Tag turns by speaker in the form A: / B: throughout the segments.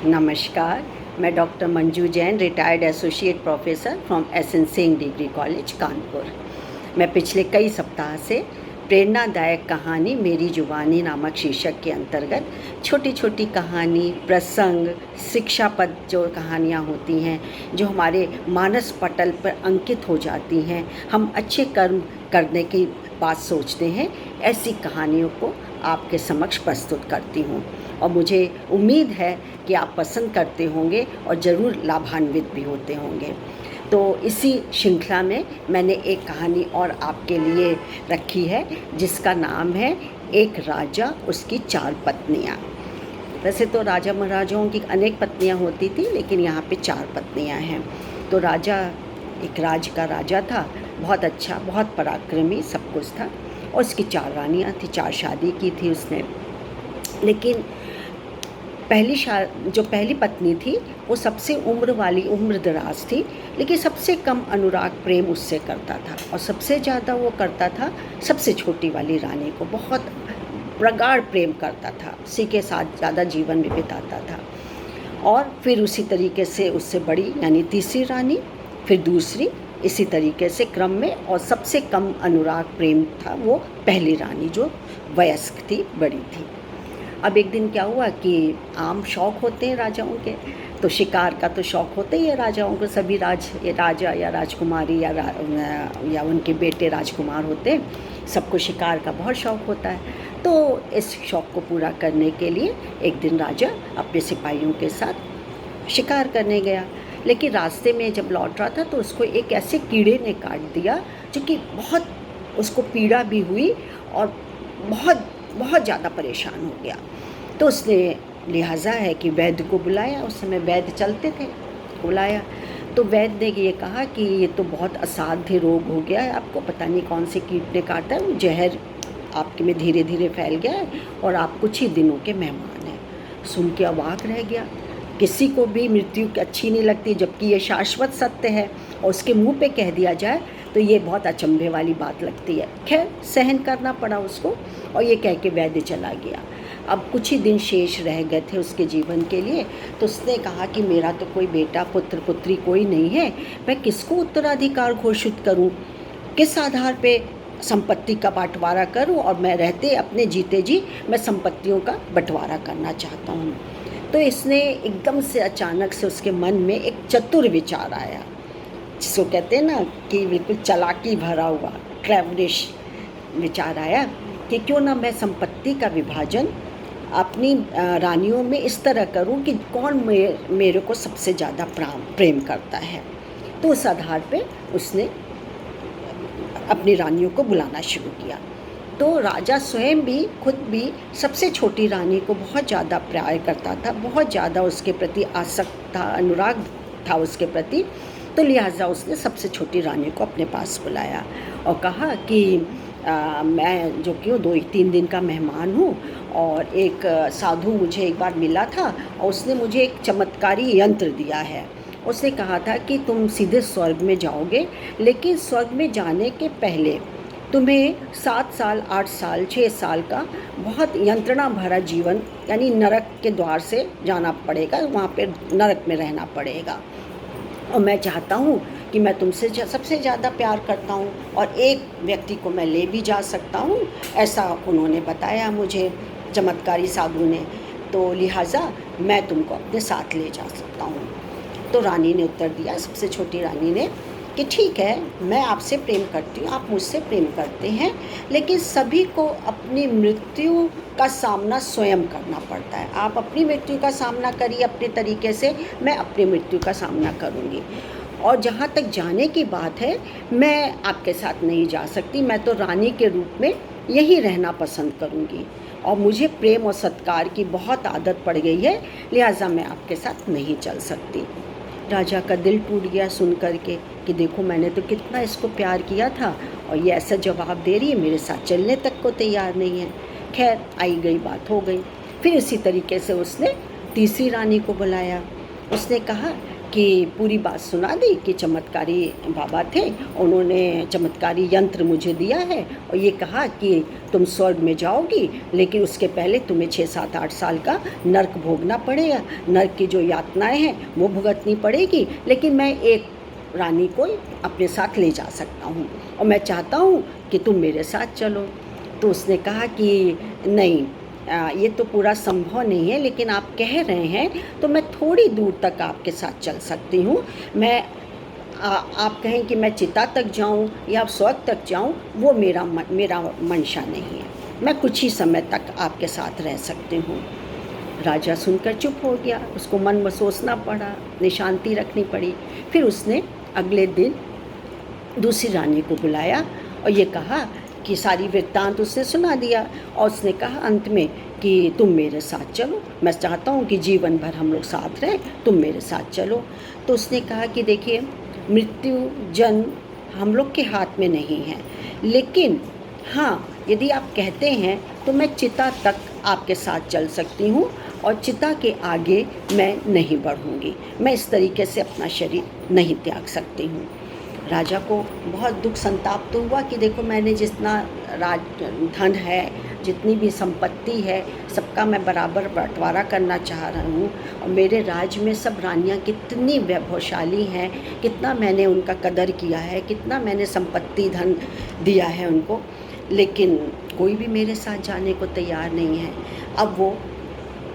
A: नमस्कार। मैं doctor Manju Jain, retired associate professor from SN. Singh degree college Kanpur. मैं पिछले कई सप्ताह से प्रेरणादायक कहानी मेरी जुबानी नामक शीर्षक के अंतर्गत छोटी छोटी कहानी, प्रसंग, शिक्षापद जो कहानियाँ होती हैं, जो हमारे मानस पटल पर अंकित हो जाती हैं, हम अच्छे कर्म करने की बात सोचते हैं, ऐसी कहानियों को आपके समक्ष प्रस्तुत करती हूँ। और मुझे उम्मीद है कि आप पसंद करते होंगे और ज़रूर लाभान्वित भी होते होंगे। तो इसी श्रृंखला में मैंने एक कहानी और आपके लिए रखी है, जिसका नाम है एक राजा उसकी 4 पत्नियाँ। वैसे तो राजा महाराजाओं की अनेक पत्नियाँ होती थी, लेकिन यहाँ पे 4 पत्नियाँ हैं। तो राजा एक राज्य का राजा था, बहुत अच्छा, बहुत पराक्रमी, सब कुछ था। और उसकी 4 रानियाँ थी, 4 शादी की थी उसने। लेकिन जो पहली पत्नी थी वो सबसे उम्र-दराज थी, लेकिन सबसे कम अनुराग प्रेम उससे करता था, और सबसे ज़्यादा वो करता था सबसे छोटी वाली रानी को, बहुत प्रगाढ़ प्रेम करता था, उसी के साथ ज़्यादा जीवन भी बिताता था। और फिर उसी तरीके से उससे बड़ी यानी तीसरी रानी, फिर दूसरी, इसी तरीके से क्रम में, और सबसे कम अनुराग प्रेम था वो पहली रानी जो वयस्क थी, बड़ी थी। अब एक दिन क्या हुआ कि आम शौक़ होते हैं राजाओं के, तो शिकार का तो शौक़ होता ही है राजाओं को, सभी राजा या राजकुमारी या उनके बेटे राजकुमार होते हैं, सबको शिकार का बहुत शौक़ होता है। तो इस शौक़ को पूरा करने के लिए एक दिन राजा अपने सिपाहियों के साथ शिकार करने गया, लेकिन रास्ते में जब लौट रहा था तो उसको एक ऐसे कीड़े ने काट दिया जो कि बहुत उसको पीड़ा भी हुई और बहुत बहुत ज़्यादा परेशान हो गया। तो उसने लिहाजा है कि वैद्य को बुलाया, उस समय वैद्य चलते थे, बुलाया। तो वैद्य ने ये कहा कि ये तो बहुत असाध्य रोग हो गया है, आपको पता नहीं कौन से कीट ने काटा है, वो जहर आपके में धीरे धीरे फैल गया है और आप कुछ ही दिनों के मेहमान हैं। सुन के अवाक रह गया। किसी को भी मृत्यु अच्छी नहीं लगती, जबकि ये शाश्वत सत्य है, और उसके मुँह पे कह दिया जाए तो ये बहुत अचंभे वाली बात लगती है। खैर, सहन करना पड़ा उसको, और ये कह के वैद्य चला गया। अब कुछ ही दिन शेष रह गए थे उसके जीवन के लिए, तो उसने कहा कि मेरा तो कोई बेटा, पुत्र, पुत्री कोई नहीं है, मैं किसको उत्तराधिकार घोषित करूं, किस आधार पे संपत्ति का बंटवारा करूं, और मैं रहते अपने जीते जी मैं संपत्तियों का बंटवारा करना चाहता हूं। तो इसने एकदम से अचानक से उसके मन में एक चतुर विचार आया, जिसको कहते हैं ना कि बिल्कुल चालाकी भरा हुआ क्लेवरिश विचार आया कि क्यों ना मैं संपत्ति का विभाजन अपनी रानियों में इस तरह करूं कि कौन मेरे को सबसे ज़्यादा प्रेम करता है। तो उस आधार पे उसने अपनी रानियों को बुलाना शुरू किया। तो राजा स्वयं भी, खुद भी सबसे छोटी रानी को बहुत ज़्यादा प्यार करता था, बहुत ज़्यादा उसके प्रति आसक्त था, अनुराग था उसके प्रति। तो लिहाजा उसने सबसे छोटी रानी को अपने पास बुलाया और कहा कि मैं जो कि 2-3 दिन का मेहमान हूँ, और एक साधु मुझे एक बार मिला था और उसने मुझे एक चमत्कारी यंत्र दिया है। उसने कहा था कि तुम सीधे स्वर्ग में जाओगे, लेकिन स्वर्ग में जाने के पहले तुम्हें 7 साल, 8 साल, 6 साल का बहुत यंत्रणा भरा जीवन, यानी नरक के द्वार से जाना पड़ेगा, वहाँ पे नरक में रहना पड़ेगा। और मैं चाहता हूँ कि मैं तुमसे सबसे ज़्यादा प्यार करता हूँ, और एक व्यक्ति को मैं ले भी जा सकता हूँ, ऐसा उन्होंने बताया मुझे, चमत्कारी साधु ने। तो लिहाजा मैं तुमको अपने साथ ले जा सकता हूँ। तो रानी ने उत्तर दिया, सबसे छोटी रानी ने, कि ठीक है, मैं आपसे प्रेम करती हूँ, आप मुझसे प्रेम करते हैं, लेकिन सभी को अपनी मृत्यु का सामना स्वयं करना पड़ता है। आप अपनी मृत्यु का सामना करिए अपने तरीके से, मैं अपनी मृत्यु का सामना करूँगी। और जहाँ तक जाने की बात है, मैं आपके साथ नहीं जा सकती, मैं तो रानी के रूप में यहीं रहना पसंद करूँगी, और मुझे प्रेम और सत्कार की बहुत आदत पड़ गई है, लिहाजा मैं आपके साथ नहीं चल सकती। राजा का दिल टूट गया सुन कर के कि देखो, मैंने तो कितना इसको प्यार किया था, और ये ऐसा जवाब दे रही है, मेरे साथ चलने तक को तैयार नहीं है। खैर, आई गई बात हो गई। फिर इसी तरीके से उसने तीसरी रानी को बुलाया। उसने कहा कि पूरी बात सुना दी कि चमत्कारी बाबा थे, उन्होंने चमत्कारी यंत्र मुझे दिया है और ये कहा कि तुम स्वर्ग में जाओगी, लेकिन उसके पहले तुम्हें 6-7-8 साल का नर्क भोगना पड़ेगा। नर्क की जो यातनाएं हैं वो भुगतनी पड़ेगी, लेकिन मैं एक रानी को अपने साथ ले जा सकता हूँ और मैं चाहता हूँ कि तुम मेरे साथ चलो। तो उसने कहा कि नहीं, ये तो पूरा संभव नहीं है, लेकिन आप कह रहे हैं तो मैं थोड़ी दूर तक आपके साथ चल सकती हूँ। आप कहें कि मैं चिता तक जाऊँ या स्वर्ग तक जाऊँ, वो मेरा मंशा नहीं है। मैं कुछ ही समय तक आपके साथ रह सकती हूँ। राजा सुनकर चुप हो गया, उसको मन में सोचना पड़ा, निशांति रखनी पड़ी। फिर उसने अगले दिन दूसरी रानी को बुलाया और ये कहा कि सारी वृत्तांत उसने सुना दिया और उसने कहा अंत में कि तुम मेरे साथ चलो, मैं चाहता हूँ कि जीवन भर हम लोग साथ रहें, तुम मेरे साथ चलो। तो उसने कहा कि देखिए, मृत्यु जन्म हम लोग के हाथ में नहीं है, लेकिन हाँ, यदि आप कहते हैं तो मैं चिता तक आपके साथ चल सकती हूँ और चिता के आगे मैं नहीं बढ़ूँगी। मैं इस तरीके से अपना शरीर नहीं त्याग सकती हूँ। राजा को बहुत दुख संताप तो हुआ कि देखो, मैंने जितना धन है, जितनी भी संपत्ति है, सबका मैं बराबर बंटवारा करना चाह रहा हूँ और मेरे राज्य में सब रानियाँ कितनी वैभवशाली हैं, कितना मैंने उनका कदर किया है, कितना मैंने संपत्ति धन दिया है उनको, लेकिन कोई भी मेरे साथ जाने को तैयार नहीं है। अब वो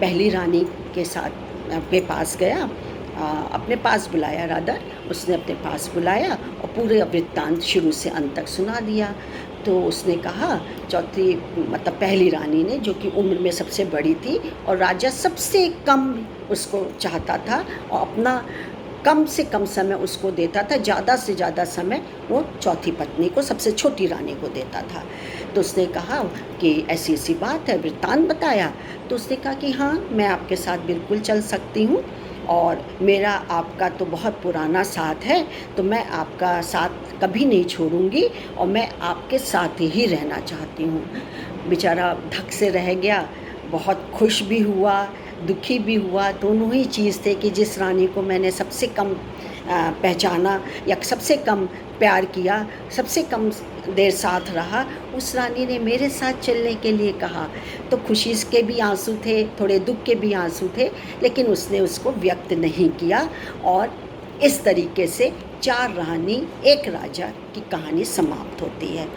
A: पहली रानी के पास गया, अपने पास बुलाया, राधा उसने अपने पास बुलाया और पूरे वृत्तांत शुरू से अंत तक सुना दिया। तो उसने कहा, चौथी मतलब पहली रानी ने, जो कि उम्र में सबसे बड़ी थी और राजा सबसे कम उसको चाहता था और अपना कम से कम समय उसको देता था, ज़्यादा से ज़्यादा समय वो चौथी पत्नी को, सबसे छोटी रानी को देता था। तो उसने कहा कि ऐसी ऐसी बात है, वृत्तांत बताया। तो उसने कहा कि हाँ, मैं आपके साथ बिल्कुल चल सकती हूँ और मेरा आपका तो बहुत पुराना साथ है, तो मैं आपका साथ कभी नहीं छोड़ूंगी और मैं आपके साथ ही रहना चाहती हूँ। बेचारा धक से रह गया, बहुत खुश भी हुआ, दुखी भी हुआ, दोनों ही चीज़ थे कि जिस रानी को मैंने सबसे कम पहचाना या सबसे कम प्यार किया, सबसे कम देर साथ रहा, उस रानी ने मेरे साथ चलने के लिए कहा। तो खुशी के भी आंसू थे, थोड़े दुख के भी आंसू थे, लेकिन उसने उसको व्यक्त नहीं किया और इस तरीके से 4 रानी 1 राजा की कहानी समाप्त होती है।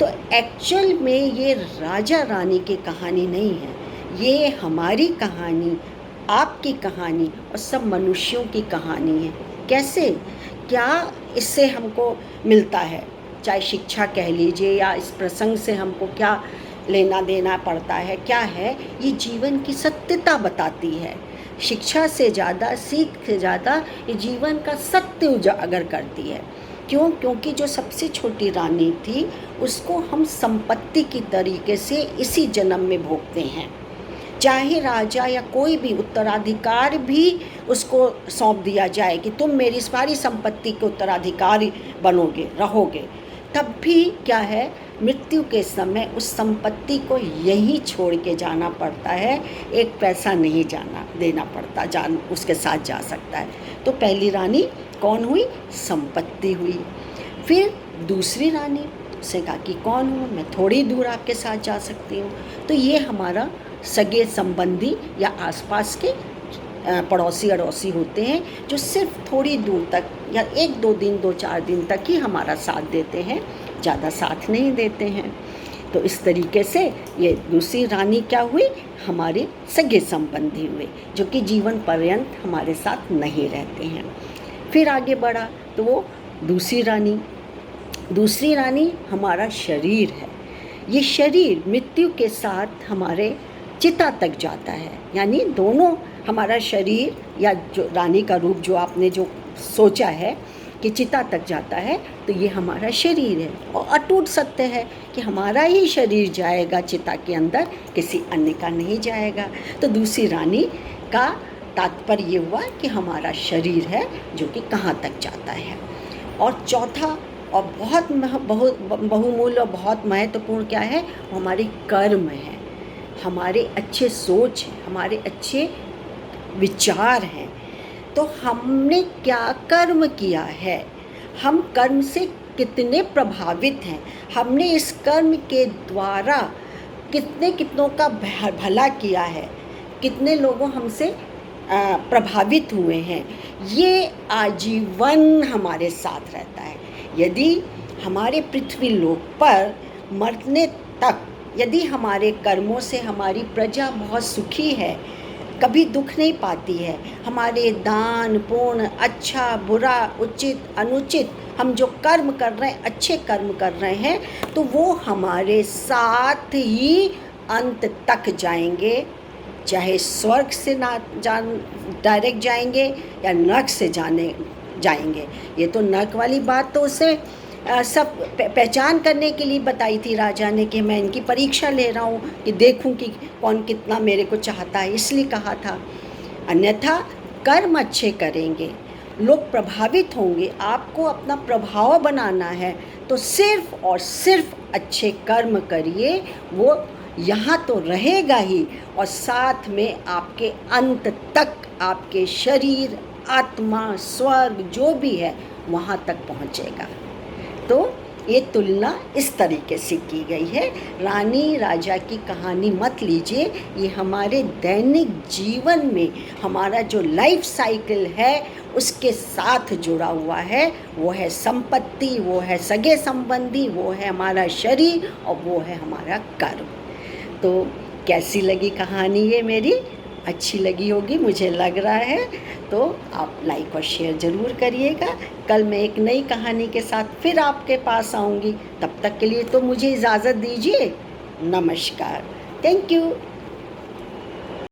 A: तो एक्चुअल में ये राजा रानी की कहानी नहीं है, ये हमारी कहानी, आपकी कहानी और सब मनुष्यों की कहानी है। कैसे, क्या इससे हमको मिलता है, चाहे शिक्षा कह लीजिए या इस प्रसंग से हमको क्या लेना देना पड़ता है, क्या है, ये जीवन की सत्यता बताती है। शिक्षा से ज़्यादा, सीख से ज़्यादा ये जीवन का सत्य उजागर करती है। क्यों? क्योंकि जो सबसे छोटी रानी थी उसको हम संपत्ति की तरीके से इसी जन्म में भोगते हैं। चाहे राजा या कोई भी उत्तराधिकार भी उसको सौंप दिया जाए कि तुम मेरी सारी संपत्ति के उत्तराधिकारी बनोगे, रहोगे, तब भी क्या है, मृत्यु के समय उस संपत्ति को यहीं छोड़ के जाना पड़ता है, 1 पैसा नहीं देना पड़ता, उसके साथ जा सकता है। तो पहली रानी कौन हुई? संपत्ति हुई। फिर दूसरी रानी, उसने कहा कि कौन हूँ मैं, थोड़ी दूर आपके साथ जा सकती हूँ। तो ये हमारा सगे संबंधी या आसपास के पड़ोसी अड़ोसी होते हैं, जो सिर्फ थोड़ी दूर तक या 1-2 दिन, 2-4 दिन तक ही हमारा साथ देते हैं, ज़्यादा साथ नहीं देते हैं। तो इस तरीके से ये दूसरी रानी क्या हुई? हमारे सगे संबंधी हुए, जो कि जीवन पर्यंत हमारे साथ नहीं रहते हैं। फिर आगे बढ़ा तो वो दूसरी रानी हमारा शरीर है। ये शरीर मृत्यु के साथ हमारे चिता तक जाता है, यानी दोनों, हमारा शरीर या जो रानी का रूप जो आपने जो सोचा है कि चिता तक जाता है, तो ये हमारा शरीर है और अटूट सत्य है कि हमारा ही शरीर जाएगा चिता के अंदर, किसी अन्य का नहीं जाएगा। तो दूसरी रानी का तात्पर्य ये हुआ कि हमारा शरीर है जो कि कहाँ तक जाता है। और चौथा और बहुत बहुमूल्य और बहुत महत्वपूर्ण क्या है? हमारे कर्म है, हमारे अच्छे सोच हैं, हमारे अच्छे विचार हैं। तो हमने क्या कर्म किया है, हम कर्म से कितने प्रभावित हैं, हमने इस कर्म के द्वारा कितनों का भला किया है, कितने लोगों हमसे प्रभावित हुए हैं, ये आजीवन हमारे साथ रहता है। यदि हमारे पृथ्वी लोक पर मरने तक यदि हमारे कर्मों से हमारी प्रजा बहुत सुखी है, कभी दुख नहीं पाती है, हमारे दान पुण्य, अच्छा बुरा, उचित अनुचित, हम जो कर्म कर रहे हैं, अच्छे कर्म कर रहे हैं, तो वो हमारे साथ ही अंत तक जाएंगे, चाहे स्वर्ग से ना डायरेक्ट जाएंगे या नरक से जाएंगे। ये तो नरक वाली बात तो उसे सब पहचान करने के लिए बताई थी राजा ने कि मैं इनकी परीक्षा ले रहा हूँ कि देखूँ कि कौन कितना मेरे को चाहता है, इसलिए कहा था। अन्यथा कर्म अच्छे करेंगे, लोग प्रभावित होंगे, आपको अपना प्रभाव बनाना है तो सिर्फ और सिर्फ अच्छे कर्म करिए, वो यहाँ तो रहेगा ही और साथ में आपके अंत तक आपके शरीर, आत्मा, स्वर्ग जो भी है वहाँ तक पहुँचेगा। तो ये तुलना इस तरीके से की गई है। रानी राजा की कहानी मत लीजिए, ये हमारे दैनिक जीवन में हमारा जो लाइफ साइकिल है उसके साथ जुड़ा हुआ है। वो है संपत्ति, वो है सगे संबंधी, वो है हमारा शरीर और वो है हमारा कर्म। तो कैसी लगी कहानी ये मेरी? अच्छी लगी होगी मुझे लग रहा है। तो आप लाइक और शेयर ज़रूर करिएगा। कल मैं एक नई कहानी के साथ फिर आपके पास आऊँगी। तब तक के लिए तो मुझे इजाज़त दीजिए। नमस्कार। Thank you.